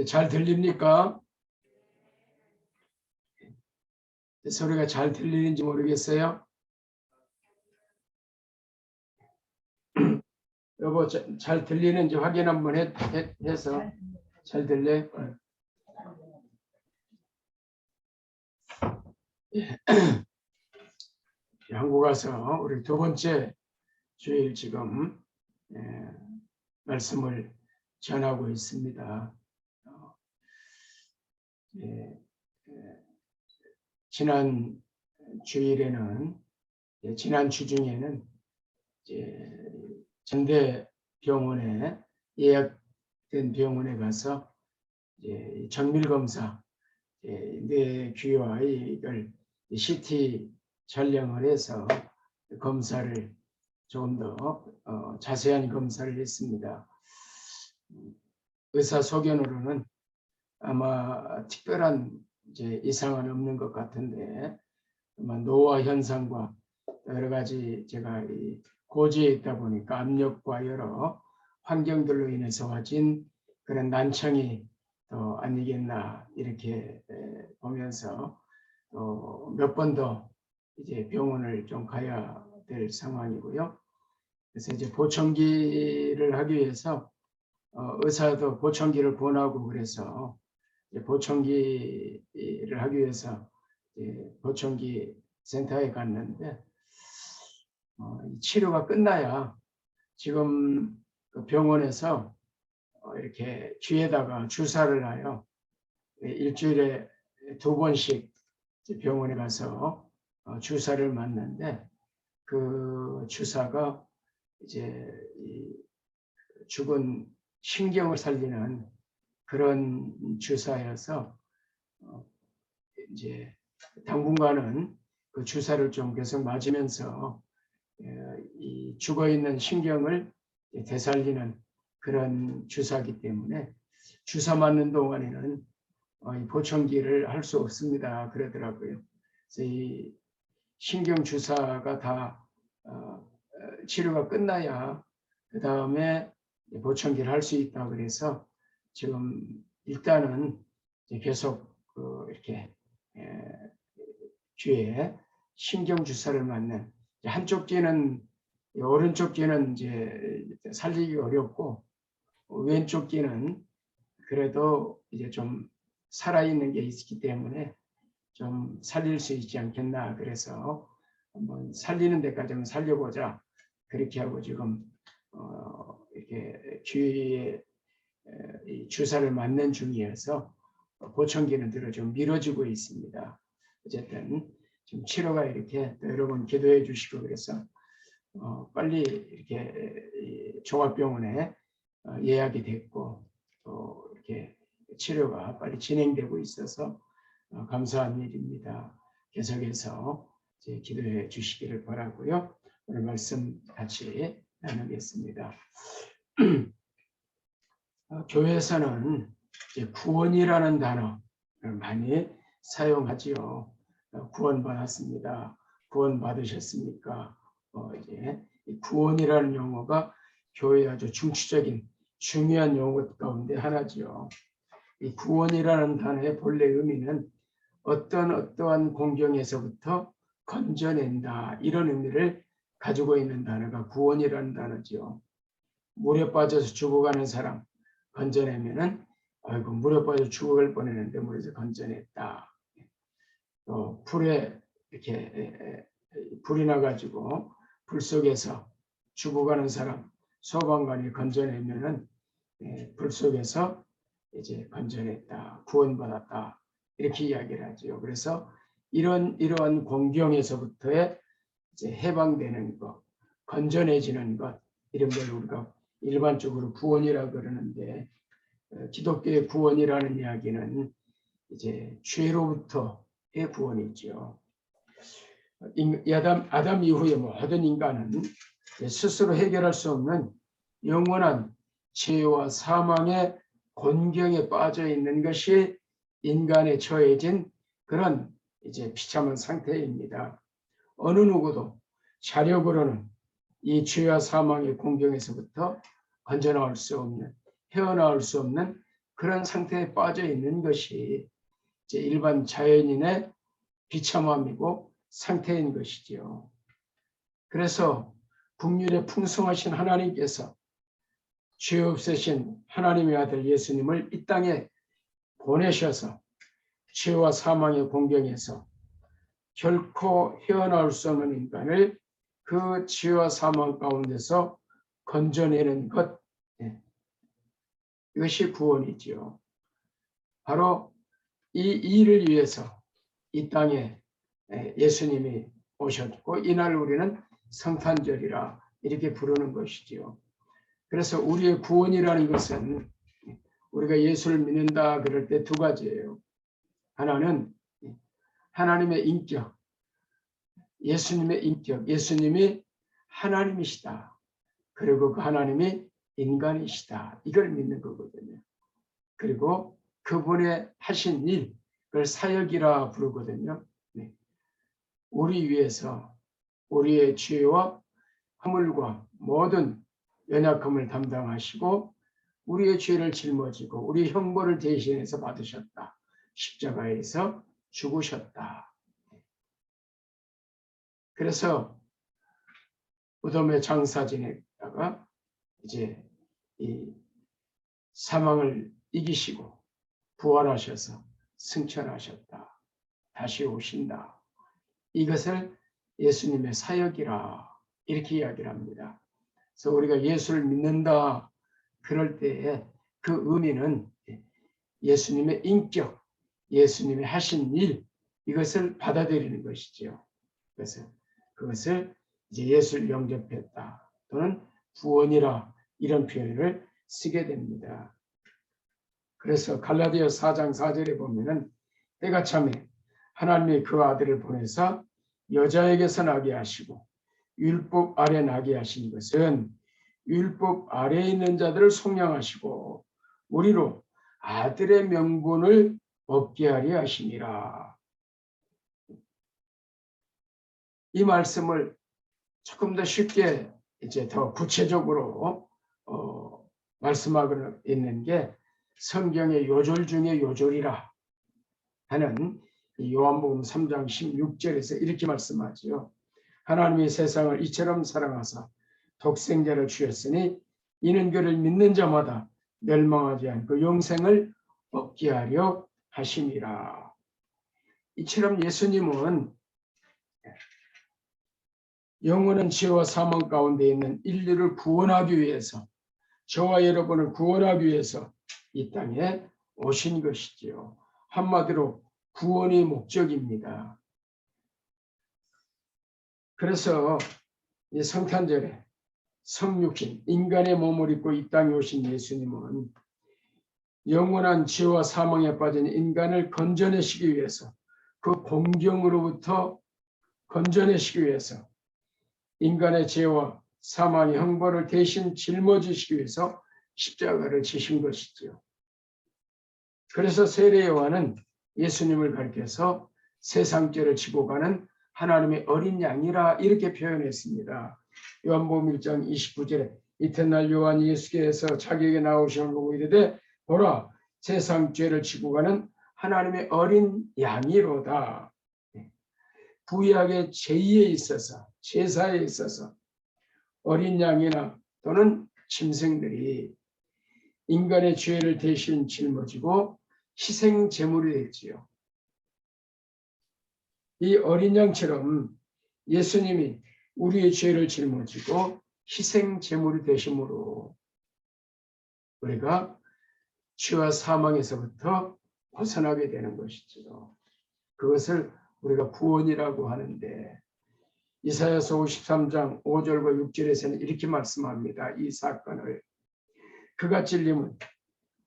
잘 들립니까? 소리가 잘 들리는지 모르겠어요. 여보, 잘 들리는지 확인 한번 해서. 잘 들려? 한국 와서 우리 두 번째 주일 지금 말씀을 전하고 있습니다. 지난 주일에는, 지난 주 중에는 전대병원에 예약된 병원에 가서 정밀검사, 뇌 귀와 이걸 CT 촬영을 해서 검사를 조금 더 자세한 검사를 했습니다. 의사 소견으로는 아마 특별한 이상은 없는 것 같은데, 아마 노화 현상과 여러 가지 제가 고지에 있다 보니까 압력과 여러 환경들로 인해서 와진 그런 난청이 또 아니겠나 이렇게 보면서 몇 번 더 이제 병원을 좀 가야 될 상황이고요. 그래서 이제 보청기를 하기 위해서 의사도 보청기를 권하고 그래서 보청기를 하기 위해서 보청기 센터에 갔는데 치료가 끝나야 지금 그 병원에서 이렇게 귀에다가 주사를 하여 일주일에 2번씩 병원에 가서 주사를 맞는데, 그 주사가 이제 죽은 신경을 살리는 그런 주사여서 이제 당분간은 그 주사를 좀 계속 맞으면서 이 죽어있는 신경을 되살리는 그런 주사이기 때문에 주사 맞는 동안에는 이 보청기를 할 수 없습니다 그러더라고요. 그래서 이 신경 주사가 다 치료가 끝나야 그 다음에 보청기를 할 수 있다 그래서 지금 일단은 계속 이렇게 귀에 신경 주사를 맞는, 한쪽 귀는, 오른쪽 귀는 이제 살리기 어렵고 왼쪽 귀는 그래도 이제 좀 살아있는 게 있기 때문에 좀 살릴 수 있지 않겠나, 그래서 한번 살리는 데까지 한번 살려보자 그렇게 하고 지금 이렇게 귀에 주사를 맞는 중이어서 보청기는 들어 좀 미뤄지고 있습니다. 어쨌든 지금 치료가 이렇게 여러분 기도해 주시고 그래서 빨리 이렇게 종합병원에 예약이 됐고 또 이렇게 치료가 빨리 진행되고 있어서 감사한 일입니다. 계속해서 기도해 주시기를 바라고요. 오늘 말씀 같이 나누겠습니다. 교회에서는 구원이라는 단어를 많이 사용하지요. 구원받았습니다. 구원받으셨습니까? 이제 구원이라는 용어가 교회의 아주 중추적인 중요한 용어 가운데 하나지요. 이 구원이라는 단어의 본래 의미는 어떠한 공경에서부터 건져낸다, 이런 의미를 가지고 있는 단어가 구원이라는 단어지요. 물에 빠져서 죽어가는 사람 건져내면은 아이고 물에 빠져 죽어갈 뻔했는데 물에서 건져냈다. 또 불에 이렇게 불이 나가지고 불 속에서 죽어가는 사람 소방관이 건져내면은 불 속에서 이제 건져냈다, 구원받았다 이렇게 이야기를 하죠. 그래서 이러한 공경에서부터의 이제 해방되는 것, 건져내지는 것, 이런 걸 우리가 일반적으로 구원이라고 그러는데, 기독교의 구원이라는 이야기는 이제 죄로부터의 구원이죠. 아담 이후에 모든 인간은 스스로 해결할 수 없는 영원한 죄와 사망의 곤경에 빠져 있는 것이 인간에 처해진 그런 이제 비참한 상태입니다. 어느 누구도 자력으로는 이 죄와 사망의 공경에서부터 건져나올 수 없는, 헤어나올 수 없는 그런 상태에 빠져 있는 것이 이제 일반 자연인의 비참함이고 상태인 것이지요. 그래서 긍휼에 풍성하신 하나님께서 죄 없으신 하나님의 아들 예수님을 이 땅에 보내셔서 죄와 사망의 공경에서 결코 헤어나올 수 없는 인간을 그 죄와 사망 가운데서 건져내는 것, 이것이 구원이지요. 바로 이 일을 위해서 이 땅에 예수님이 오셨고 이날 우리는 성탄절이라 이렇게 부르는 것이지요. 그래서 우리의 구원이라는 것은 우리가 예수를 믿는다 그럴 때 두 가지예요. 하나는 하나님의 인격, 예수님의 인격, 예수님이 하나님이시다. 그리고 그 하나님이 인간이시다. 이걸 믿는 거거든요. 그리고 그분의 하신 일, 그걸 사역이라 부르거든요. 우리 위해서 우리의 죄와 허물과 모든 연약함을 담당하시고 우리의 죄를 짊어지고 우리 형벌을 대신해서 받으셨다. 십자가에서 죽으셨다. 그래서 무덤에 장사 지내다가 이제 이 사망을 이기시고 부활하셔서 승천하셨다. 다시 오신다. 이것을 예수님의 사역이라 이렇게 이야기를 합니다. 그래서 우리가 예수를 믿는다 그럴 때에 그 의미는 예수님의 인격, 예수님이 하신 일, 이것을 받아들이는 것이죠. 그래서 그것을 이제 예수를 영접했다 또는 구원이라 이런 표현을 쓰게 됩니다. 그래서 갈라디아 4장 4절에 보면은 때가 참에 하나님이 그 아들을 보내사 여자에게서 나게 하시고 율법 아래 나게 하신 것은 율법 아래에 있는 자들을 속량하시고 우리로 아들의 명분을 얻게 하려 하심이라. 이 말씀을 조금 더 쉽게 이제 더 구체적으로 말씀하고 있는 게 성경의 요절 중에 요절이라 하는 요한복음 3장 16절에서 이렇게 말씀하지요. 하나님이 세상을 이처럼 사랑하사 독생자를 주셨으니 이는 그를 믿는 자마다 멸망하지 않고 영생을 얻게 하려 하심이라. 이처럼 예수님은 영원한 죄와 사망 가운데 있는 인류를 구원하기 위해서 저와 여러분을 구원하기 위해서 이 땅에 오신 것이지요. 한마디로 구원이 목적입니다. 그래서 이 성탄절에 성육신 인간의 몸을 입고 이 땅에 오신 예수님은 영원한 죄와 사망에 빠진 인간을 건져내시기 위해서 그 공경으로부터 건져내시기 위해서 인간의 죄와 사망의 형벌을 대신 짊어지시기 위해서 십자가를 지신 것이지요. 그래서 세례 요한은 예수님을 가리켜서 세상죄를 지고 가는 하나님의 어린 양이라 이렇게 표현했습니다. 요한복음 1장 29절에 이튿날 요한이 예수께서 자기에게 나오시는 걸 보고 이르되 보라 세상 죄를 지고 가는 하나님의 어린 양이로다. 구약의 제의에 있어서 제사에 있어서 어린 양이나 또는 짐승들이 인간의 죄를 대신 짊어지고 희생 제물이 됐지요. 이 어린 양처럼 예수님이 우리의 죄를 짊어지고 희생 제물이 되심으로 우리가 죄와 사망에서부터 벗어나게 되는 것이지요. 그것을 우리가 구원이라고 하는데 이사야서 53장 5절과 6절에서는 이렇게 말씀합니다. 이 사건을 그가 찔림은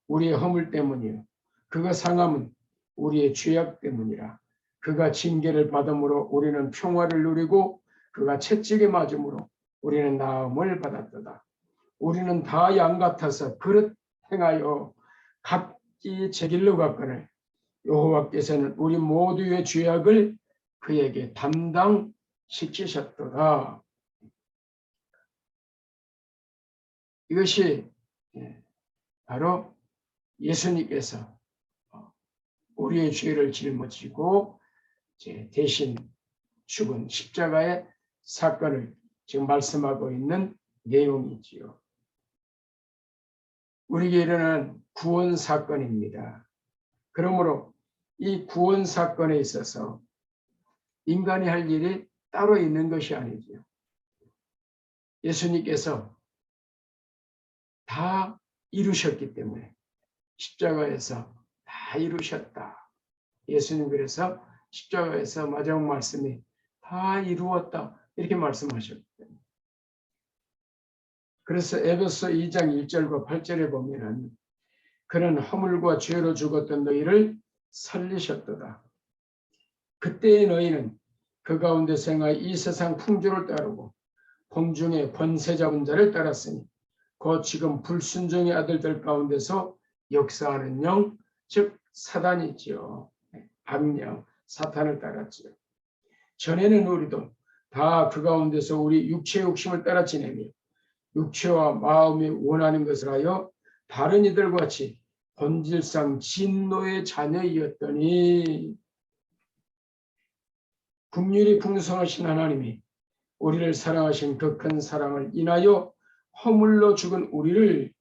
우리의 허물 때문이요 그가 상함은 우리의 죄악 때문이라. 그가 징계를 받음으로 우리는 평화를 누리고 그가 채찍에 맞음으로 우리는 나음을 받았도다. 우리는 다 양 같아서 그릇 행하여 각기 제 길로 갔거늘 여호와께서는 우리 모두의 죄악을 그에게 담당시키셨도다. 이것이 바로 예수님께서 우리의 죄를 짊어지고 대신 죽은 십자가의 사건을 지금 말씀하고 있는 내용이지요. 우리에게 일어난 구원 사건입니다. 그러므로 이 구원 사건에 있어서 인간이 할 일이 따로 있는 것이 아니지요. 예수님께서 다 이루셨기 때문에 십자가에서 다 이루셨다. 예수님 그래서 십자가에서 마지막 말씀이 다 이루었다 이렇게 말씀하셨기 때문에. 그래서 에베소 2장 1절과 8절에 보면 그는 허물과 죄로 죽었던 너희를 살리셨도다. 그때의 너희는 그 가운데 생하여 이 세상 풍조를 따르고 공중의 권세 잡은 자를 따랐으니 곧 지금 불순종의 아들들 가운데서 역사하는 영, 즉 사단이지요. 악령, 사탄을 따랐지요. 전에는 우리도 다 그 가운데서 우리 육체의 욕심을 따라 지내며 육체와 마음이 원하는 것을 하여 다른 이들 같이 본질상 진노의 자녀이었더니 긍휼이 풍성하신 하나님이 우리를 사랑하신 그 큰 사랑을 인하여 허물로 죽은 우리를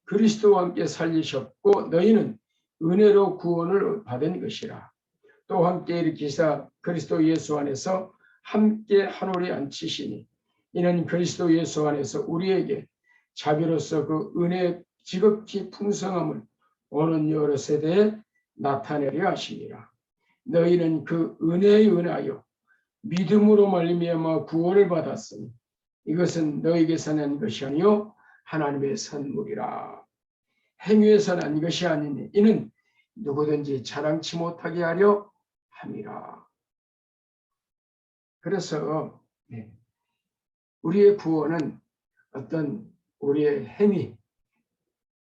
그리스도와 함께 살리셨고 너희는 은혜로 구원을 받은 것이라. 또 함께 일으키사 그리스도 예수 안에서 함께 하늘에 앉히시니 이는 그리스도 예수 안에서 우리에게 자비로서 그 은혜의 지극히 풍성함을 오는 여러 세대에 나타내려 하시니라. 너희는 그 은혜에 은하여 믿음으로 말미암아 구원을 받았으니 이것은 너희에게서 난 것이 아니요 하나님의 선물이라. 행위에서 난 것이 아니니 이는 누구든지 자랑치 못하게 하려 함이라. 그래서 우리의 구원은 어떤 우리의 행위,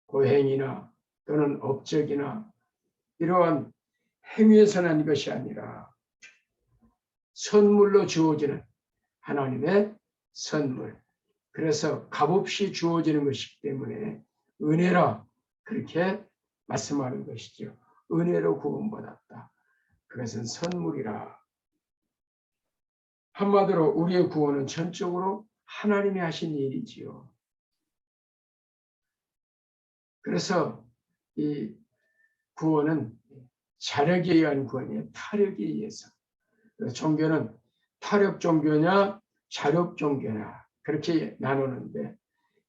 고행이나 또는 업적이나 이러한 행위에서 난 것이 아니라 선물로 주어지는 하나님의 선물. 그래서 값없이 주어지는 것이기 때문에 은혜라 그렇게 말씀하는 것이죠. 은혜로 구원받았다. 그것은 선물이라. 한마디로 우리의 구원은 전적으로 하나님이 하신 일이지요. 그래서 이 구원은 자력에 의한 구원이에요. 타력에 의해서. 종교는 타력 종교냐 자력 종교냐 그렇게 나누는데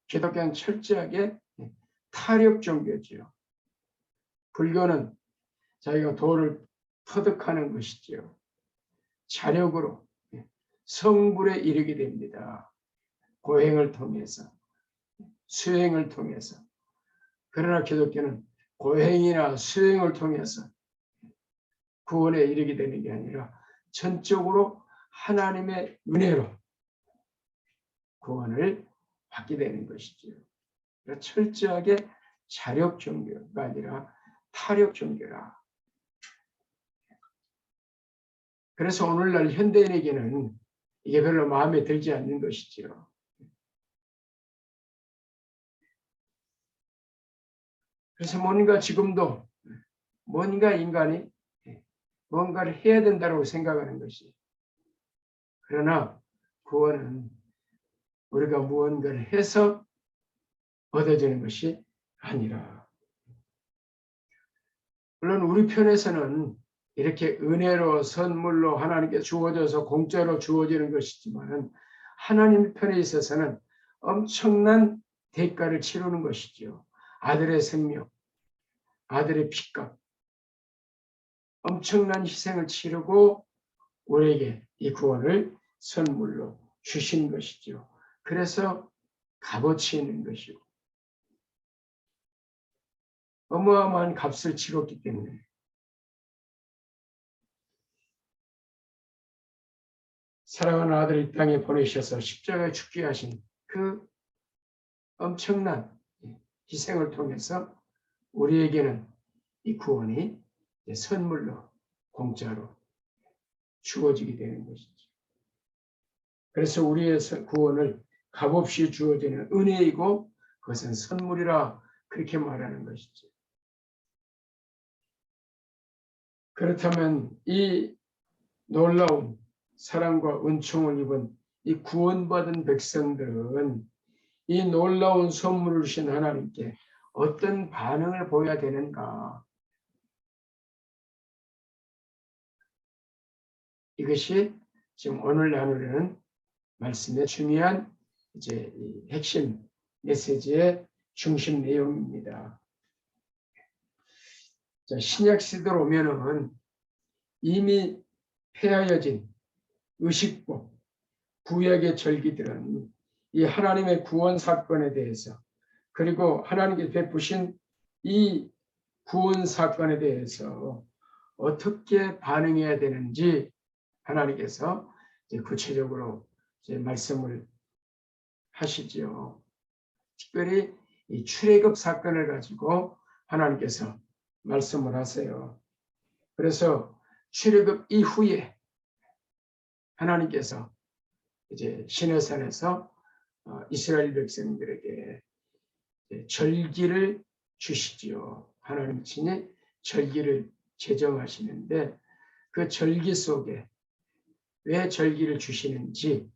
기독교는 철저하게 타력 종교지요. 불교는 자기가 도를 터득하는 것이지요. 자력으로 성불에 이르게 됩니다. 고행을 통해서, 수행을 통해서. 그러나 기독교는 고행이나 수행을 통해서 구원에 이르게 되는 게 아니라 전적으로 하나님의 은혜로 구원을 받게 되는 것이지요. 철저하게 자력 종교가 아니라 타력 종교라. 그래서 오늘날 현대인에게는 이게 별로 마음에 들지 않는 것이지요. 그래서 뭔가 지금도 뭔가 인간이 뭔가를 해야 된다고 생각하는 것이. 그러나 구원은 우리가 무언가를 해서 얻어지는 것이 아니라. 물론 우리 편에서는 이렇게 은혜로 선물로 하나님께 주어져서 공짜로 주어지는 것이지만 하나님 편에 있어서는 엄청난 대가를 치르는 것이죠. 아들의 생명, 아들의 피값, 엄청난 희생을 치르고 우리에게 이 구원을 선물로 주신 것이죠. 그래서 값어치 있는 것이고 어마어마한 값을 치렀기 때문에 사랑하는 아들을 이 땅에 보내셔서 십자가에 죽게 하신 그 엄청난 희생을 통해서 우리에게는 이 구원이 선물로 공짜로 주어지게 되는 것이죠. 그래서 우리의 구원을 값없이 주어지는 은혜이고 그것은 선물이라 그렇게 말하는 것이죠. 그렇다면 이 놀라운 사랑과 은총을 입은 이 구원받은 백성들은 이 놀라운 선물을 주신 하나님께 어떤 반응을 보여야 되는가? 이것이 지금 오늘 나누려는 말씀의 중요한 이제 이 핵심 메시지의 중심 내용입니다. 자, 신약 시대로 오면은 이미 폐하여진 의식법, 구약의 절기들은 이 하나님의 구원 사건에 대해서 그리고 하나님께 베푸신 이 구원 사건에 대해서 어떻게 반응해야 되는지 하나님께서 이제 구체적으로 이제 말씀을 하시죠. 특별히 이 출애굽 사건을 가지고 하나님께서 말씀을 하세요. 그래서 출애굽 이후에 하나님께서 이제 시내산에서 이스라엘 백성들에게 절기를 주시지요. 하나님 친히 절기를 제정하시는데 그 절기 속에 왜 절기를 주시는지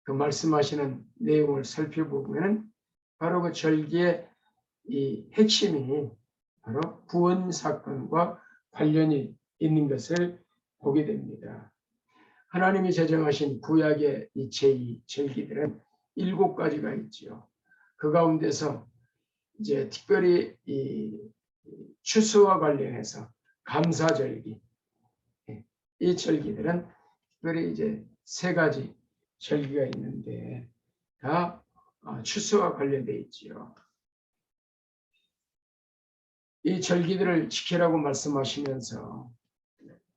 그 말씀하시는 내용을 살펴보면 바로 그 절기의 이 핵심이 바로 구원 사건과 관련이 있는 것을 보게 됩니다. 하나님이 제정하신 구약의 이 제2 절기들은 7가지가 있지요. 그 가운데서 이제 특별히 이 추수와 관련해서 감사절기, 이 절기들은 특별히 이제 3가지 절기가 있는데 다 추수와 관련되어 있지요. 이 절기들을 지키라고 말씀하시면서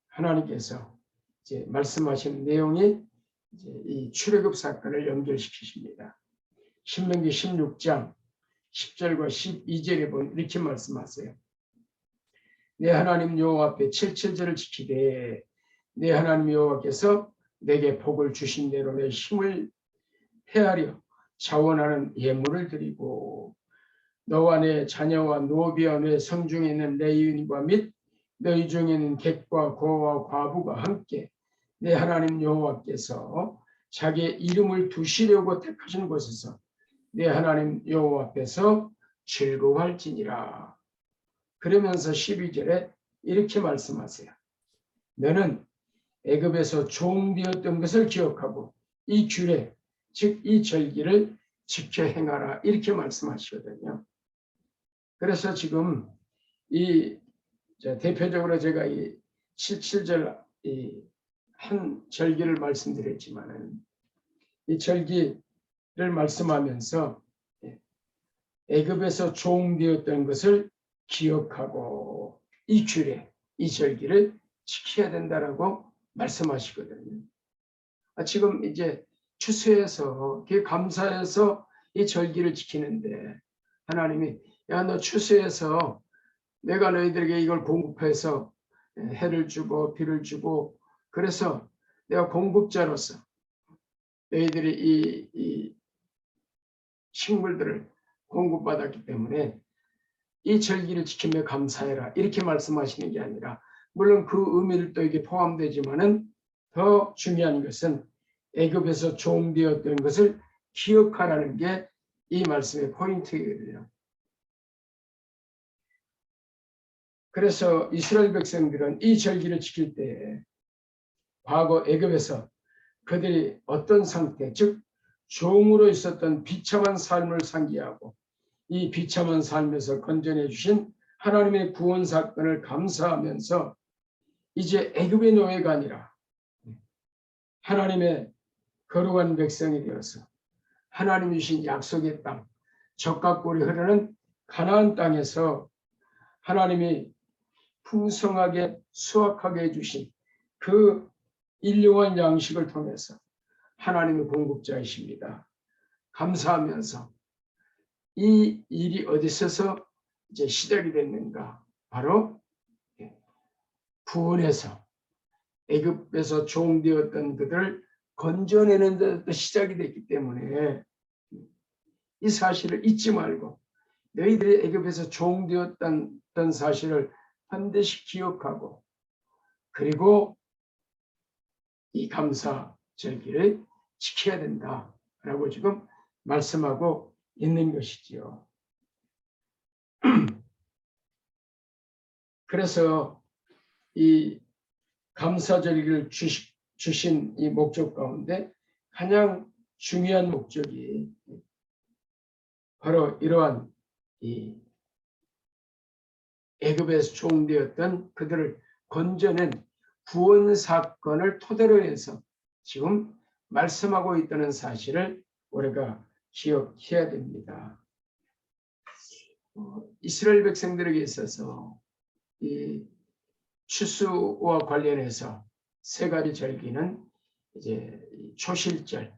하나님께서 이제 말씀하신 내용이 이제 이 출애굽 사건을 연결시키십니다. 신명기 16장 10절과 12절에 보면 이렇게 말씀하세요. 내 하나님 여호와 앞에 7절을 지키되 내 하나님 여호와께서 내게 복을 주신 대로 내 힘을 헤아려 자원하는 예물을 드리고 너와 내 자녀와 노비와 내 성중에 있는 레위인과 및 너희 중에 있는 객과 고와 과부가 함께 내 하나님 여호와께서 자기의 이름을 두시려고 택하신 곳에서 내 하나님 여호와 앞에서 즐거워할지니라. 그러면서 12절에 이렇게 말씀하세요. 너는 애굽에서 종되었던 것을 기억하고 이 규례, 즉 이 절기를 지켜 행하라. 이렇게 말씀하시거든요. 그래서 지금 이 대표적으로 제가 이 17절 한 절기를 말씀드렸지만은 이 절기를 말씀하면서 애굽에서 종되었던 것을 기억하고 이 규례, 이 절기를 지켜야 된다라고 말씀하시거든요. 지금 이제 추수해서 감사해서 이 절기를 지키는데 하나님이 야, 너 추수해서 내가 너희들에게 이걸 공급해서 해를 주고 비를 주고 그래서 내가 공급자로서 너희들이 이 식물들을 공급받았기 때문에 이 절기를 지키며 감사해라 이렇게 말씀하시는 게 아니라 물론 그 의미도 이게 포함되지만은 더 중요한 것은 애굽에서 종되었던 것을 기억하라는 게 이 말씀의 포인트이거든요. 그래서 이스라엘 백성들은 이 절기를 지킬 때 과거 애굽에서 그들이 어떤 상태, 즉 종으로 있었던 비참한 삶을 상기하고 이 비참한 삶에서 건져내 주신 하나님의 구원 사건을 감사하면서 이제 애굽의 노예가 아니라 하나님의 거룩한 백성이 되어서 하나님이 주신 약속의 땅, 젖과 꿀이 흐르는 가나안 땅에서 하나님이 풍성하게 수확하게 해주신 그 일용할 양식을 통해서 하나님의 공급자이십니다. 감사하면서 이 일이 어디서서 이제 시작이 됐는가? 바로 구원에서 애굽에서 종되었던 그들을 건져내는 데부터 시작이 됐기 때문에 이 사실을 잊지 말고 너희들이 애굽에서 종되었던 사실을 반드시 기억하고 그리고 이 감사 절기를 지켜야 된다라고 지금 말씀하고 있는 것이지요. 그래서 이 감사절기를 주신 이 목적 가운데 가장 중요한 목적이 바로 이러한 이 애굽에서 종되었던 그들을 건져낸 구원 사건을 토대로 해서 지금 말씀하고 있다는 사실을 우리가 기억해야 됩니다. 이스라엘 백성들에게 있어서 이 추수와 관련해서 세 가지 절기는 이제 초실절,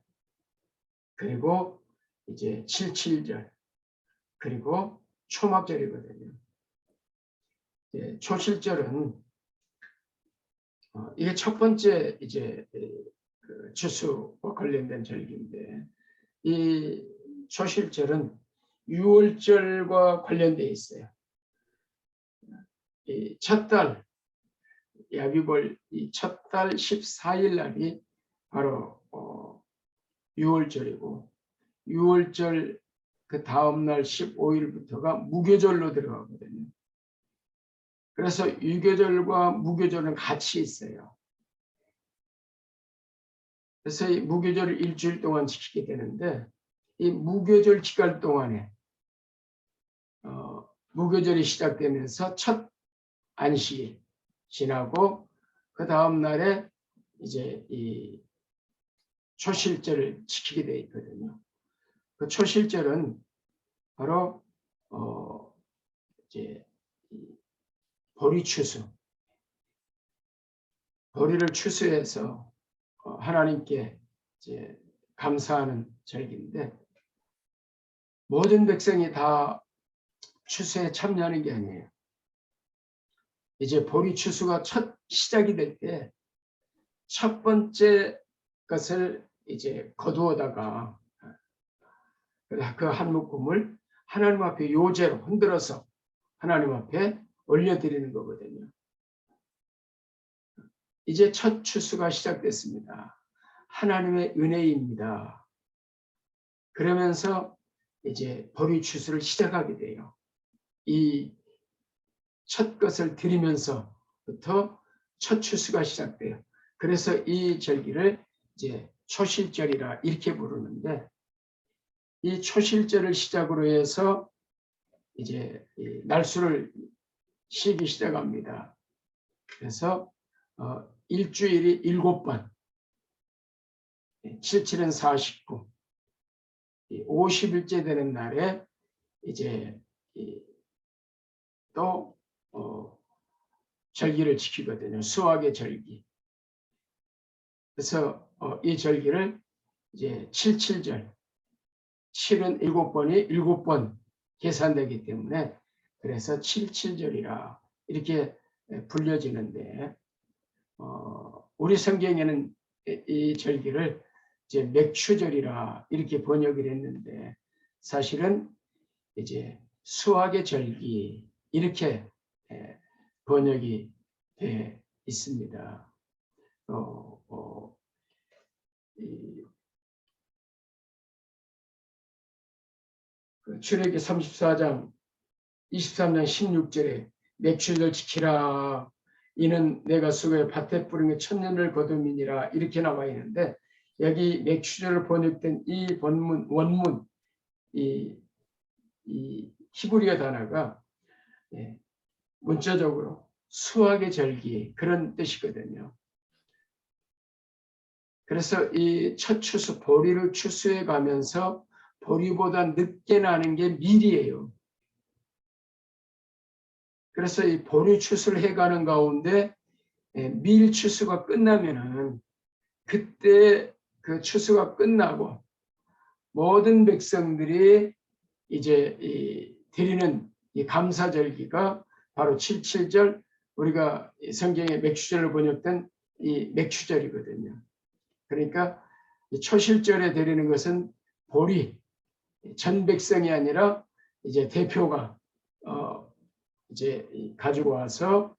그리고 이제 칠칠절, 그리고 초막절이거든요. 초실절은 이게 첫 번째 이제 그 추수와 관련된 절기인데, 이 초실절은 유월절과 관련되어 있어요. 이 첫 달 야비볼 이 첫 달 14일 날이 바로 유월절이고, 유월절 그 다음 날 15일부터가 무교절로 들어가거든요. 그래서 유교절과 무교절은 같이 있어요. 그래서 이 무교절을 일주일 동안 지키게 되는데, 이 무교절 기간 동안에 무교절이 시작되면서 첫 안식일 지나고 그 다음 날에 이제 이 초실절을 지키게 되어 있거든요. 그 초실절은 바로 이제 보리 추수, 보리를 추수해서 하나님께 이제 감사하는 절기인데, 모든 백성이 다 추수에 참여하는 게 아니에요. 이제 보리 추수가 첫 시작이 될 때 첫 번째 것을 이제 거두어다가 그 한 묶음을 하나님 앞에 요제로 흔들어서 하나님 앞에 올려드리는 거거든요. 이제 첫 추수가 시작됐습니다. 하나님의 은혜입니다. 그러면서 이제 보리 추수를 시작하게 돼요. 이 첫 것을 드리면서부터 첫 추수가 시작돼요. 그래서 이 절기를 이제 초실절이라 이렇게 부르는데, 이 초실절을 시작으로 해서 이제 날수를 쉬기 시작합니다. 그래서 일주일이 7번, 77은 49, 50일째 되는 날에 이제 또 절기를 지키거든요. 수학의 절기. 그래서 이 절기를 이제 77절, 7은 7번이 7번 계산되기 때문에 그래서 77절이라 이렇게 불려지는데, 우리 성경에는 이 절기를 이제 맥추절이라 이렇게 번역을 했는데, 사실은 이제 수학의 절기 이렇게 번역이 돼 있습니다. 출애기 34장 23장 16절에 맥추절 지키라, 이는 내가 수고에 밭에 뿌린 천년을 거둠이니라 이렇게 나와 있는데, 여기 맥추절을 번역된 이 원문 이 히브리어 단어가 문자적으로 수학의 절기 그런 뜻이거든요. 그래서 이 첫 추수 보리를 추수해 가면서 보리보다 늦게 나는 게 밀이에요. 그래서 이 보리 추수를 해가는 가운데 밀 추수가 끝나면은, 그때 그 추수가 끝나고 모든 백성들이 이제 드리는 이 감사절기가 바로 77절, 우리가 성경에 맥추절로 번역된 이 맥추절이거든요. 그러니까 초실절에 드리는 것은 보리, 전 백성이 아니라 이제 대표가 이제 가지고 와서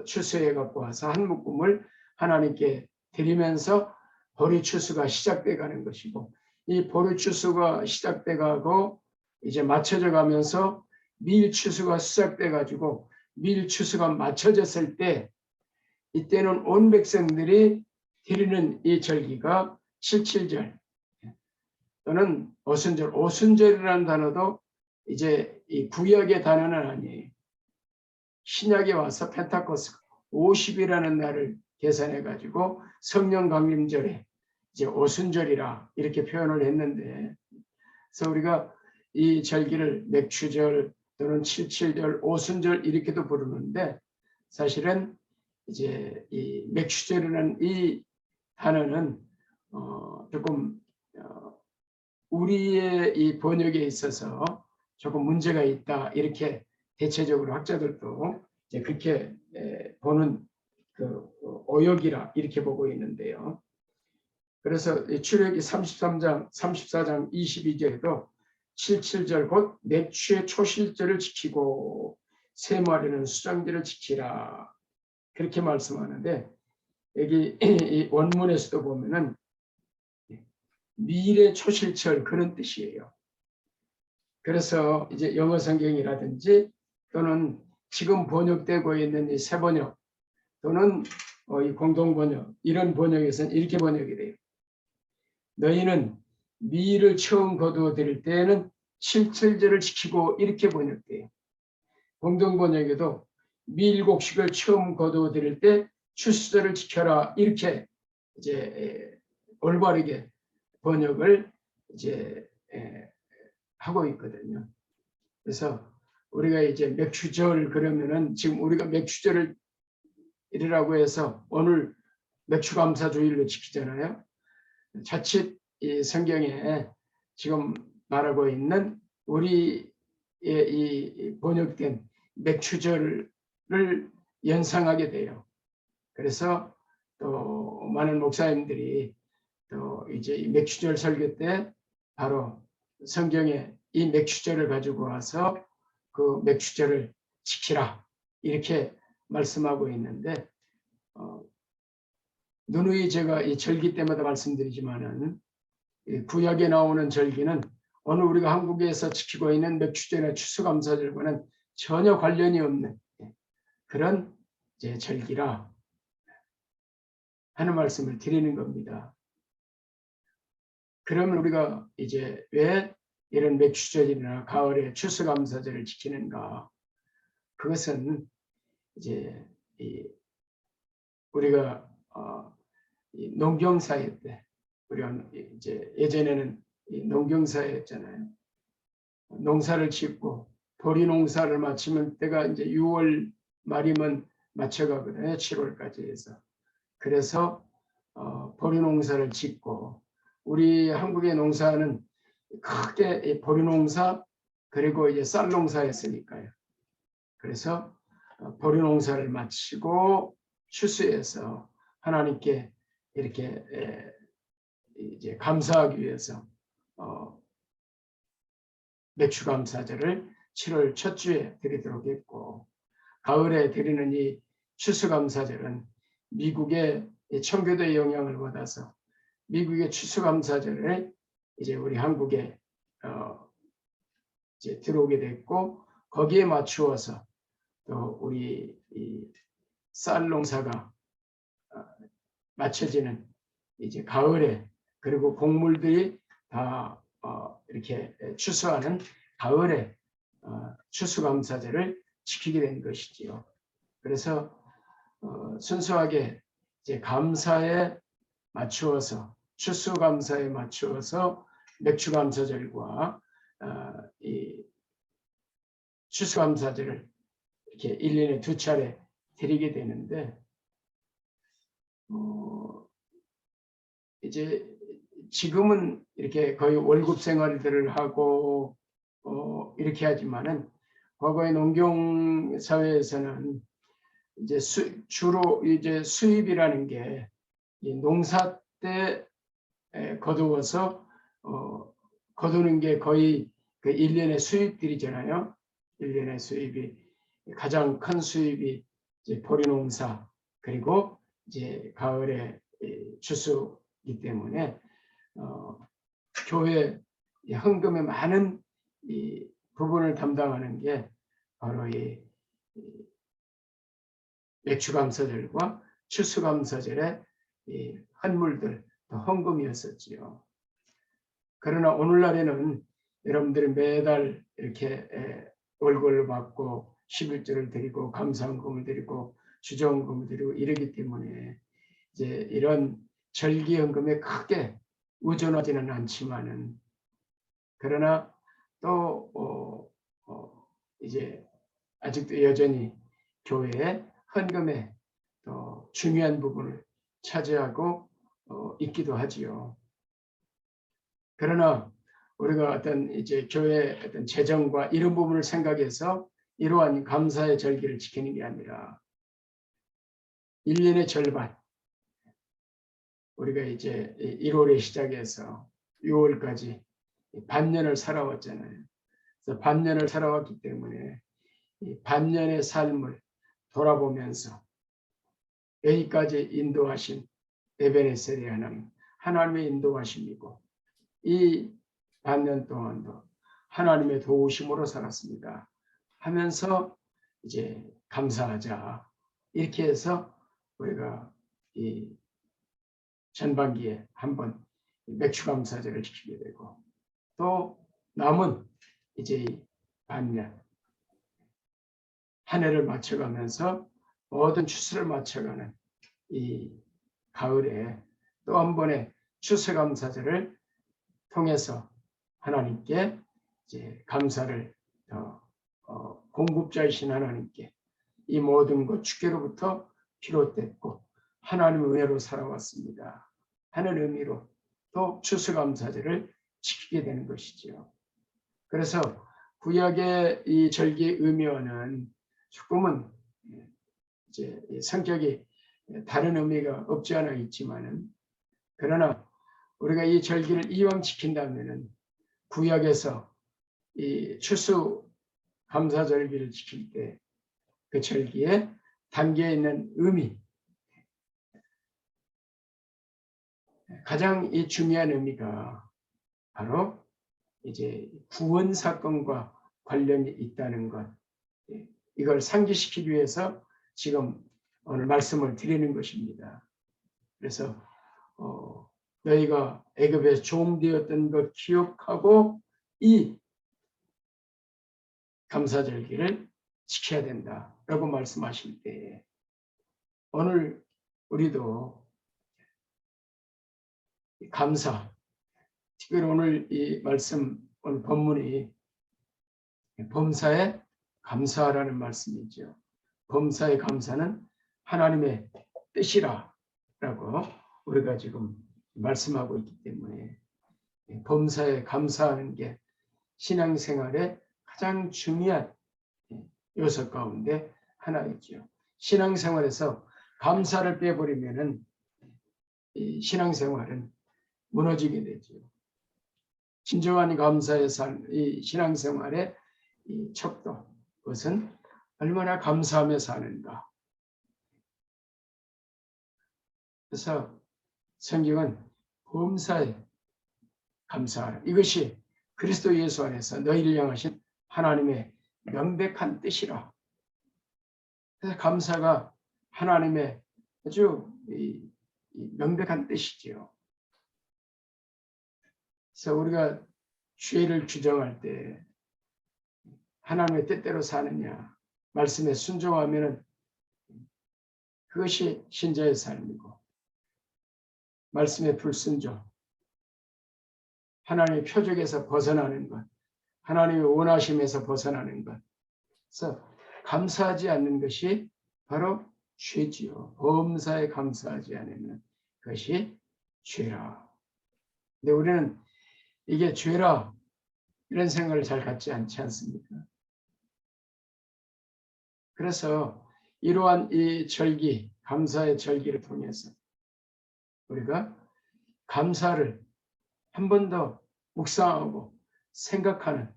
추수해 갖고 와서 한 묶음을 하나님께 드리면서 보리 추수가 시작돼 가는 것이고, 이 보리 추수가 시작돼 가고 이제 맞춰져 가면서 밀 추수가 시작돼 가지고 밀 추수가 맞춰졌을 때, 이때는 온 백성들이 드리는 이 절기가 칠칠절 또는 오순절. 오순절이라는 단어도 이제 이 구약의 단어는 아니에요. 신약에 와서 펜타코스 50이라는 날을 계산해 가지고 성령 강림절에 이제 오순절이라 이렇게 표현을 했는데, 그래서 우리가 이 절기를 맥추절 또는 칠칠절, 오순절 이렇게도 부르는데, 사실은 이제 이 맥추절이라는 이 단어는 조금 우리의 이 번역에 있어서 조금 문제가 있다, 이렇게 대체적으로 학자들도 이제 그렇게 보는 그 오역이라 이렇게 보고 있는데요. 그래서 출애굽기 33장, 34장 22절에도 칠칠절 곧 맥추의 초실절을 지키고 세 마리는 수장절을 지키라, 그렇게 말씀하는데, 여기 이 원문에서도 보면은 밀의 초실절, 그런 뜻이에요. 그래서 이제 영어 성경이라든지 또는 지금 번역되고 있는 이 새 번역 또는 이 공동 번역, 이런 번역에서는 이렇게 번역이 돼요. 너희는 밀을 처음 거두어 드릴 때에는 칠칠절을 지키고, 이렇게 번역돼요. 공동 번역에도 밀곡식을 처음 거두어 드릴 때 추수절을 지켜라, 이렇게 이제 올바르게 번역을 이제 하고 있거든요. 그래서 우리가 이제 맥추절 그러면은, 지금 우리가 맥추절을 이라고 해서 오늘 맥추감사주일로 지키잖아요. 자칫 이 성경에 지금 말하고 있는 우리의 이 번역된 맥추절을 연상하게 돼요. 그래서 또 많은 목사님들이 또 이제 이 맥추절 설교 때 바로 성경에 이 맥추절을 가지고 와서 그 맥추절을 지키라, 이렇게 말씀하고 있는데, 누누이 제가 이 절기 때마다 말씀드리지만은 구약에 나오는 절기는 오늘 우리가 한국에서 지키고 있는 맥추절이나 추수감사절과는 전혀 관련이 없는 그런 이제 절기라 하는 말씀을 드리는 겁니다. 그러면 우리가 이제 왜 이런 맥추절이나 가을에 추수감사절을 지키는가? 그것은 이제 우리가 농경사회 때, 우리가 이제 예전에는 농경사회였잖아요. 농사를 짓고 보리 농사를 마치면 때가 이제 6월 말이면 맞춰가거든요. 7월까지 해서. 그래서 보리 농사를 짓고, 우리 한국의 농사는 크게 보리 농사 그리고 이제 쌀 농사였으니까요. 그래서 보리 농사를 마치고 추수해서 하나님께 이렇게 이제 감사하기 위해서 맥추감사절을 7월 첫 주에 드리도록 했고, 가을에 드리는 이 추수감사절은 미국의 청교도의 영향을 받아서 미국의 추수감사절에 이제 우리 한국에 이제 들어오게 됐고, 거기에 맞추어서 또 우리 이 쌀 농사가 맞춰지는 이제 가을에, 그리고 곡물들이 다 이렇게 추수하는 가을에 추수감사절을 지키게 된 것이지요. 그래서 순수하게 이제 감사에 맞추어서, 추수감사에 맞추어서 맥추감사절과 이 추수감사절을 이렇게 1년에 2차례 드리게 되는데, 이제 지금은 이렇게 거의 월급 생활들을 하고 이렇게 하지만은, 과거의 농경 사회에서는 이제 주로 이제 수입이라는 게 이 농사 때 거두어서 거두는 게 거의 그 1년의 수입들이잖아요. 1년의 수입이 가장 큰 수입이 이제 보리농사 그리고 이제 가을에 추수이기 때문에 교회 헌금의 많은 이 부분을 담당하는 게 바로 이 맥주감사절과 추수감사절의 이 헌물들, 헌금이었었지요. 그러나 오늘날에는 여러분들이 매달 이렇게 월급을 받고 11조를 드리고 감사헌금을 드리고 주정헌금을 드리고 이러기 때문에 이제 이런 절기헌금에 크게 의존하지는 않지만은 그러나 또 이제 아직도 여전히 교회의 헌금에 또 중요한 부분을 차지하고 있기도 하지요. 그러나 우리가 어떤 이제 교회 어떤 재정과 이런 부분을 생각해서 이러한 감사의 절기를 지키는 게 아니라 1년의 절반 우리가 이제 1월에 시작해서 6월까지 반년을 살아왔잖아요. 그래서 반년을 살아왔기 때문에 이 반년의 삶을 돌아보면서 여기까지 인도하신 에베네셀의 하나님, 하나님의 인도하심이고 이 반년 동안도 하나님의 도우심으로 살았습니다 하면서 이제 감사하자 이렇게 해서 우리가 이 전반기에 한번 맥주감사절을 지키게 되고 또 남은 이제 반년 한 해를 맞춰가면서 모든 추수를 맞춰가는 이 가을에 또 한 번의 추수감사절을 통해서 하나님께 이제 감사를 공급자이신 하나님께 이 모든 것 주께로부터 비롯됐고 하나님의 은혜로 살아왔습니다 하는 의미로 또 추수감사절을 지키게 되는 것이지요. 그래서 구약의 이 절기의 의미와는 조금은 이제 성격이 다른 의미가 없지 않아 있지만은 그러나 우리가 이 절기를 이왕 지킨다면은 구약에서 이 추수 감사절기를 지킬 때 그 절기에 담겨 있는 의미 가장 이 중요한 의미가 바로 이제 구원 사건과 관련이 있다는 것 이걸 상기시키기 위해서 지금 오늘 말씀을 드리는 것입니다. 그래서 너희가 애굽에 종되었던 것 기억하고 이 감사절기를 지켜야 된다라고 말씀하실 때 오늘 우리도 감사 특별히 오늘 이 말씀 오늘 본문이 범사에 감사라는 말씀이죠. 범사의 감사는 하나님의 뜻이라고 우리가 지금 말씀하고 있기 때문에 범사에 감사하는 게 신앙생활의 가장 중요한 요소 가운데 하나이죠. 신앙생활에서 감사를 빼버리면은 이 신앙생활은 무너지게 되죠. 진정한 감사의 삶, 이 신앙생활의 이 척도, 그것은 얼마나 감사하며 사는가. 그래서 성경은 범사에 감사하라. 이것이 그리스도 예수 안에서 너희를 향하신 하나님의 명백한 뜻이라. 그래서 감사가 하나님의 아주 명백한 뜻이지요. 그래서 우리가 죄를 규정할 때 하나님의 뜻대로 사느냐 말씀에 순종하면 그것이 신자의 삶이고 말씀의 불순종 하나님의 표적에서 벗어나는 것 하나님의 원하심에서 벗어나는 것 그래서 감사하지 않는 것이 바로 죄지요. 범사에 감사하지 않으면 그것이 죄라. 근데 우리는 이게 죄라 이런 생각을 잘 갖지 않지 않습니까? 그래서 이러한 이 절기, 감사의 절기를 통해서 우리가 감사를 한 번 더 묵상하고 생각하는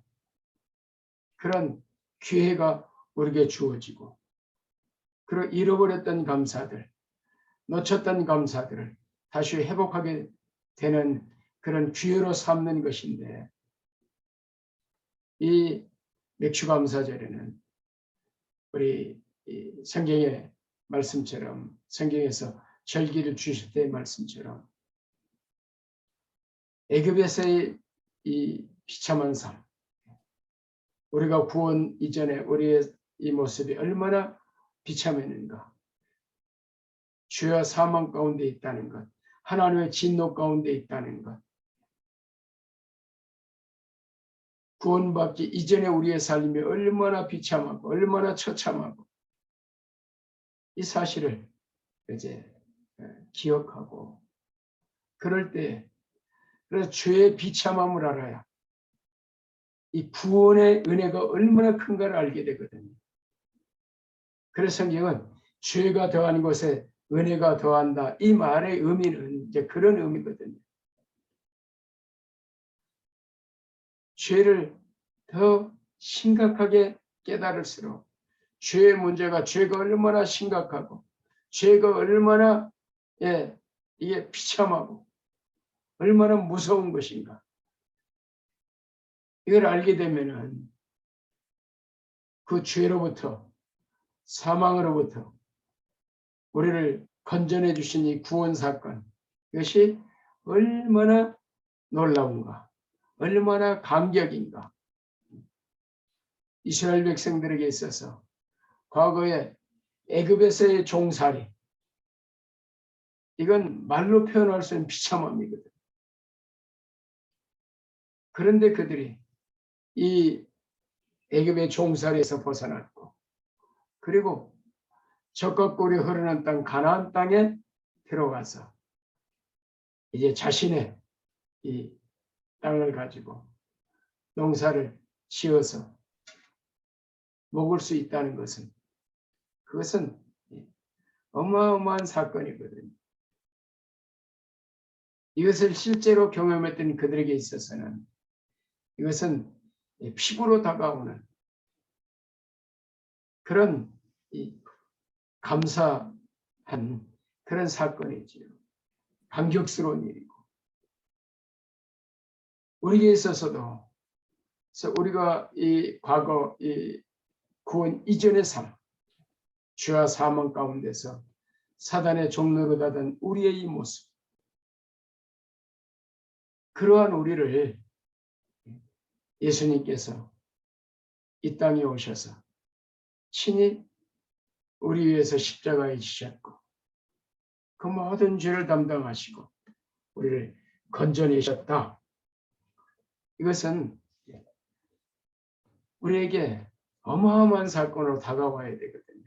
그런 기회가 우리에게 주어지고, 그리고 잃어버렸던 감사들, 놓쳤던 감사들을 다시 회복하게 되는 그런 기회로 삼는 것인데, 이 맥주감사절에는 우리 성경의 말씀처럼, 성경에서 절기를 주실 때의 말씀처럼 애굽에서의 이 비참한 삶, 우리가 구원 이전에 우리의 이 모습이 얼마나 비참했는가, 죄와 사망 가운데 있다는 것, 하나님의 진노 가운데 있다는 것, 구원받기 이전에 우리의 삶이 얼마나 비참하고 얼마나 처참하고, 이 사실을 이제 기억하고, 그럴 때 그래서 죄의 비참함을 알아야 이 구원의 은혜가 얼마나 큰가를 알게 되거든요. 그래서 성경은 죄가 더한 곳에 은혜가 더한다, 이 말의 의미는 이제 그런 의미거든요. 죄를 더 심각하게 깨달을수록 죄의 문제가, 죄가 얼마나 심각하고, 죄가 얼마나 이게 비참하고 얼마나 무서운 것인가, 이걸 알게 되면은 그 죄로부터, 사망으로부터 우리를 건져내 주신 이 구원 사건, 이것이 얼마나 놀라운가, 얼마나 감격인가. 이스라엘 백성들에게 있어서 과거에 애굽에서의 종살이, 이건 말로 표현할 수 없는 비참함이거든. 그런데 그들이 이 애굽의 종살이에서 벗어났고, 그리고 적과 꿀이 흐르는 땅 가나안 땅에 들어가서 이제 자신의 이 땅을 가지고 농사를 지어서 먹을 수 있다는 것은, 그것은 어마어마한 사건이거든요. 이것을 실제로 경험했던 그들에게 있어서는 이것은 피부로 다가오는 그런 감사한 그런 사건이지요. 감격스러운 일이고, 우리에게 있어서도, 그래서 우리가 이 과거 이 구원 이전의 삶, 죄와 사망 가운데서 사단의 종로로 닫은 우리의 이 모습, 그러한 우리를 예수님께서 이 땅에 오셔서 친히 우리 위해서 십자가에 지셨고, 그 모든 죄를 담당하시고 우리를 건져내셨다. 이것은 우리에게 어마어마한 사건으로 다가와야 되거든요.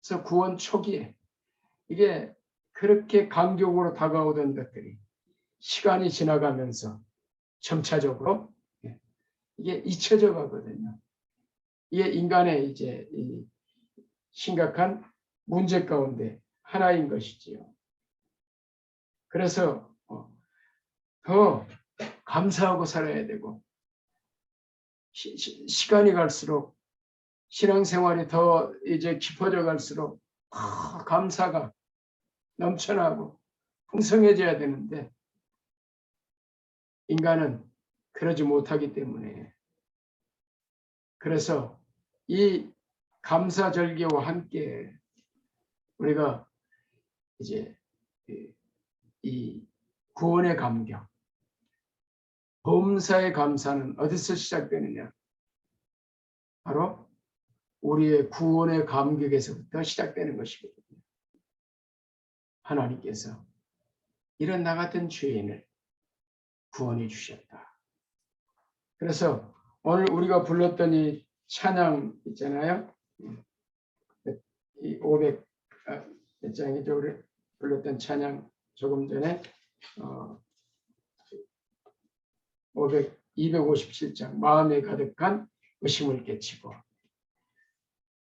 그래서 구원 초기에 이게 그렇게 감격으로 다가오던 것들이 시간이 지나가면서 점차적으로 이게 잊혀져 가거든요. 이게 인간의 이제 이 심각한 문제 가운데 하나인 것이지요. 그래서 더 감사하고 살아야 되고, 시간이 갈수록, 신앙생활이 더 이제 깊어져 갈수록 감사가 넘쳐나고 풍성해져야 되는데, 인간은 그러지 못하기 때문에, 그래서 이 감사절기와 함께 우리가 이제 이 구원의 감격, 범사의 감사는 어디서 시작되느냐? 바로 우리의 구원의 감격에서부터 시작되는 것이거든요. 하나님께서 이런 나 같은 죄인을 구원해 주셨다. 그래서 오늘 우리가 불렀던 이 찬양 있잖아요. 이 500몇 장이죠. 우리 불렀던 찬양, 조금 전에 257장, 마음에 가득한 의심을 깨치고,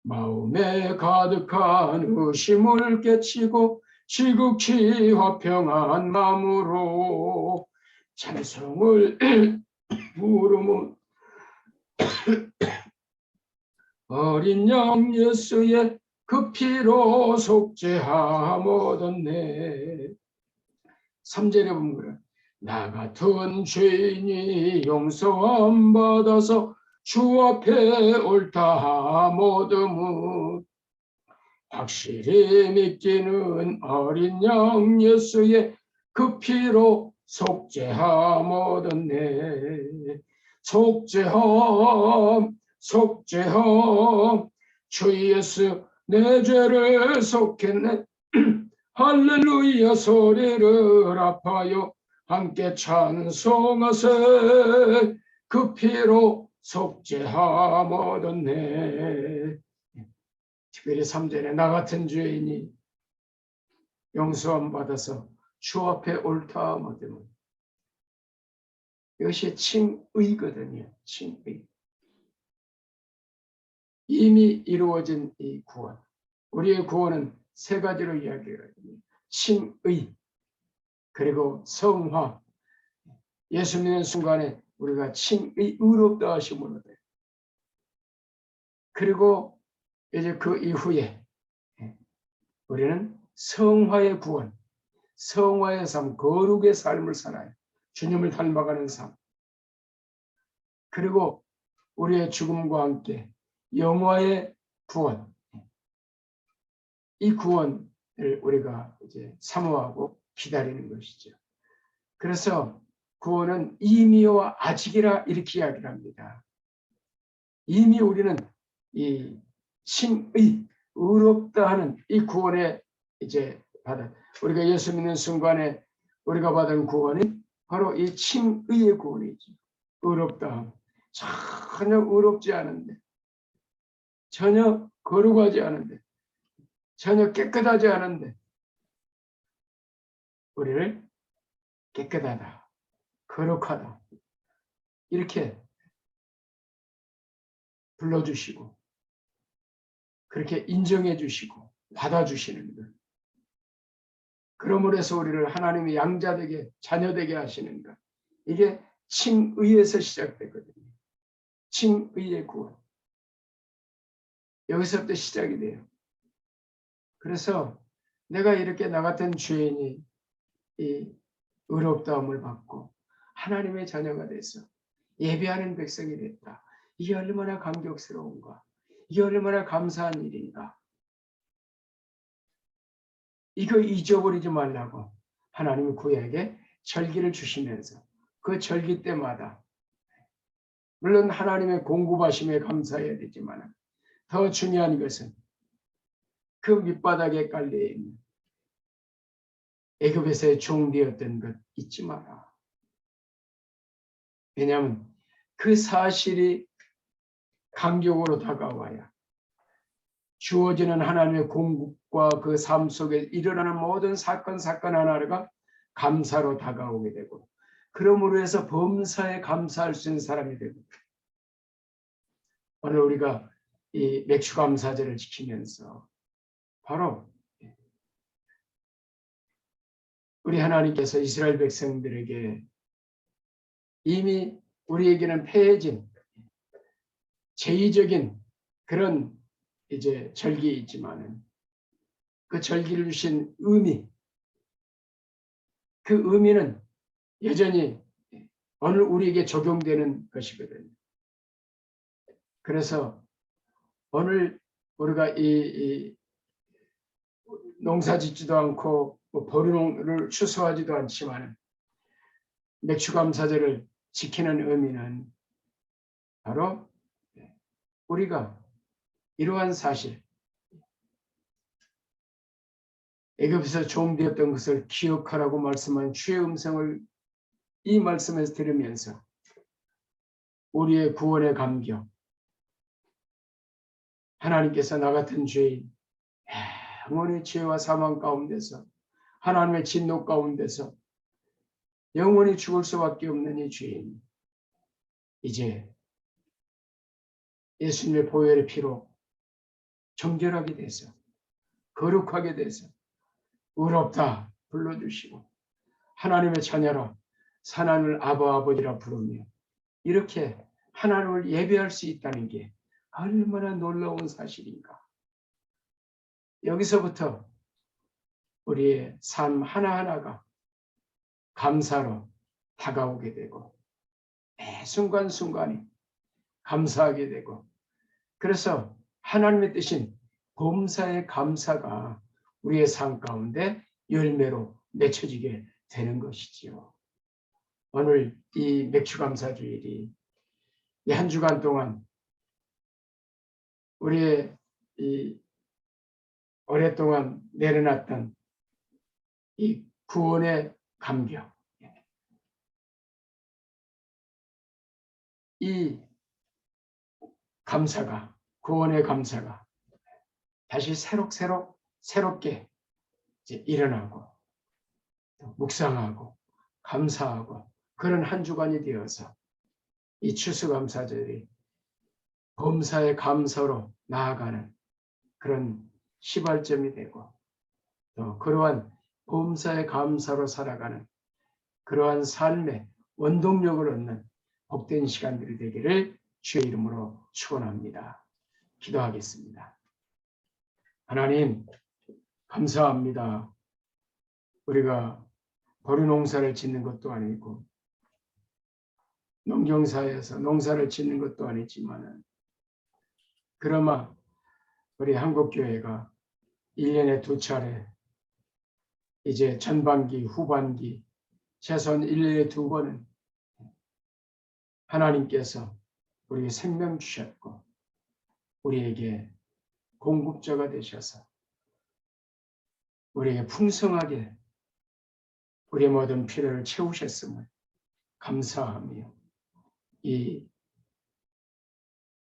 마음에 가득한 의심을 깨치고 지극히 화평한 마음으로 찬송을 부르면 어린 양 예수의 그 피로 속죄함 얻었네. 3절에 보면 나 같은 죄인이 용서함 받아서 주 앞에 옳다함 얻음은 확실히 믿기는 어린 양 예수의 그 피로 속죄함 얻었네. 속죄함 주 예수 내 죄를 속했네. 할렐루야 소리를 아파요 함께 찬송하세. 그 피로 속죄함 얻었네. 특별히 3절에 나 같은 죄인이 용서함 받아서 주 앞에 옳다함 얻으면 이것이 칭의거든요. 칭의. 이미 이루어진 이 구원. 우리의 구원은 세 가지로 이야기하거든요. 칭의, 그리고 성화. 예수 믿는 순간에 우리가 칭의, 의롭다 하심을 얻어요. 그리고 이제 그 이후에 우리는 성화의 구원, 성화의 삶, 거룩의 삶을 살아요. 주님을 닮아가는 삶. 그리고 우리의 죽음과 함께 영화의 구원. 이 구원을 우리가 이제 사모하고 기다리는 것이죠. 그래서 구원은 이미와 아직이라 이렇게 이야기를 합니다. 이미 우리는 이 칭의, 의롭다 하는 이 구원에 이제 받아. 우리가 예수 믿는 순간에 우리가 받은 구원이 바로 이 칭의의 구원이죠. 의롭다. 전혀 의롭지 않은데, 전혀 거룩하지 않은데, 전혀 깨끗하지 않은데 우리를 깨끗하다, 거룩하다 이렇게 불러주시고 그렇게 인정해 주시고 받아주시는 것. 그러므로 해서 우리를 하나님의 양자되게 자녀되게 하시는 것. 이게 칭의에서 시작되거든요. 칭의의 구원. 여기서부터 시작이 돼요. 그래서 내가 이렇게 나 같은 죄인이 이 의롭다함을 받고 하나님의 자녀가 돼서 예배하는 백성이 됐다. 이게 얼마나 감격스러운가. 이게 얼마나 감사한 일인가. 이거 잊어버리지 말라고 하나님이 구약에 절기를 주시면서 그 절기 때마다 물론 하나님의 공급하심에 감사해야 되지만 더 중요한 것은 그 밑바닥에 깔려있는 애굽에서의 종되었던 것 잊지 마라. 왜냐하면 그 사실이 감격으로 다가와야 주어지는 하나님의 공급과 그 삶 속에 일어나는 모든 사건 하나하나가 감사로 다가오게 되고 그러므로 해서 범사에 감사할 수 있는 사람이 되고 오늘 우리가 이 맥주감사절을 지키면서 바로 우리 하나님께서 이스라엘 백성들에게 이미 우리에게는 폐해진 제의적인 그런 이제 절기이지만은 그 절기를 주신 의미, 그 의미는 여전히 오늘 우리에게 적용되는 것이거든요. 그래서 오늘 우리가 이 농사 짓지도 않고 보리농을 추수하지도 않지만 맥주감사절을 지키는 의미는 바로 우리가 이러한 사실, 애굽에서 종되었던 것을 기억하라고 말씀한 주의 음성을 이 말씀에서 들으면서 우리의 구원의 감격, 하나님께서 나 같은 죄인, 영원히 죄와 사망 가운데서 하나님의 진노 가운데서 영원히 죽을 수밖에 없는 이 죄인, 이제 예수님의 보혈의 피로 정결하게 돼서 거룩하게 돼서 의롭다 불러주시고 하나님의 자녀라 하나님을 아버지라 부르며 이렇게 하나님을 예배할 수 있다는 게 얼마나 놀라운 사실인가. 여기서부터 우리의 삶 하나하나가 감사로 다가오게 되고 매 순간순간이 감사하게 되고, 그래서 하나님의 뜻인 범사의 감사가 우리의 삶 가운데 열매로 맺혀지게 되는 것이지요. 오늘 이 맥주감사주일이 이 한 주간 동안 우리의 이 오랫동안 내려놨던 이 구원의 감격, 이 감사가, 구원의 감사가 다시 새롭게 이제 일어나고 묵상하고 감사하고 그런 한 주간이 되어서 이 추수감사절이 범사의 감사로 나아가는 그런 시발점이 되고, 또 그러한 범사의 감사로 살아가는 그러한 삶의 원동력을 얻는 복된 시간들이 되기를 주의 이름으로 축원합니다. 기도하겠습니다. 하나님, 감사합니다. 우리가 보리농사를 짓는 것도 아니고 농경사에서 농사를 짓는 것도 아니지만, 그나마 우리 한국교회가 1년에 2차례, 이제 전반기, 후반기, 최소한 1년에 2번은 하나님께서 우리에게 생명 주셨고 우리에게 공급자가 되셔서 우리에게 풍성하게 우리의 모든 필요를 채우셨음을 감사하며 이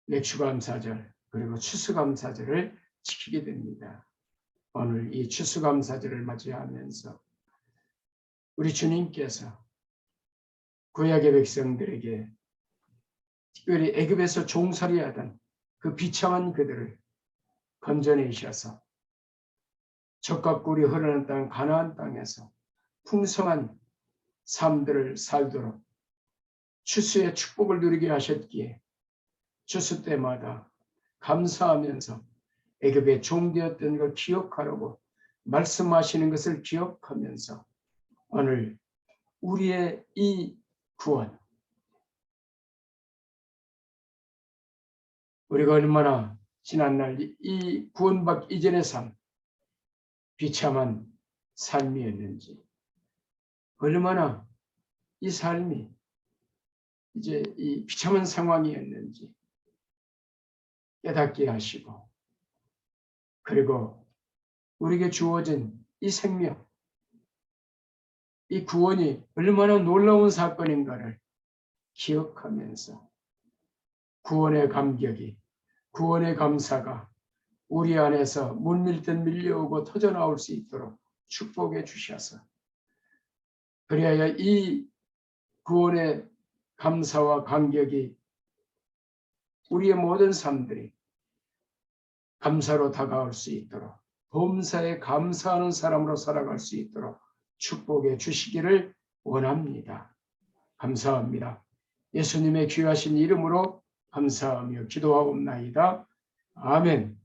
맥주감사절 그리고 추수감사절을 지키게 됩니다. 오늘 이 추수감사절을 맞이하면서 우리 주님께서 구약의 백성들에게 특별히 애굽에서 종살이하던 그 비참한 그들을 건져내셔서 젖과 꿀이 흐르는 땅 가나안 땅에서 풍성한 삶들을 살도록 추수의 축복을 누리게 하셨기에 추수 때마다 감사하면서 애굽의 종되었던 걸 기억하라고 말씀하시는 것을 기억하면서 오늘 우리의 이 구원, 우리가 얼마나 지난날 이 구원받기 이전의 삶, 비참한 삶이었는지, 얼마나 이 삶이 이제 이 비참한 상황이었는지 깨닫게 하시고, 그리고 우리에게 주어진 이 생명, 이 구원이 얼마나 놀라운 사건인가를 기억하면서 구원의 감격이, 구원의 감사가 우리 안에서 물밀듯 밀려오고 터져나올 수 있도록 축복해 주셔서, 그래야 이 구원의 감사와 감격이 우리의 모든 삶들이 감사로 다가올 수 있도록, 범사에 감사하는 사람으로 살아갈 수 있도록 축복해 주시기를 원합니다. 감사합니다. 예수님의 귀하신 이름으로 감사하며 기도하옵나이다. 아멘.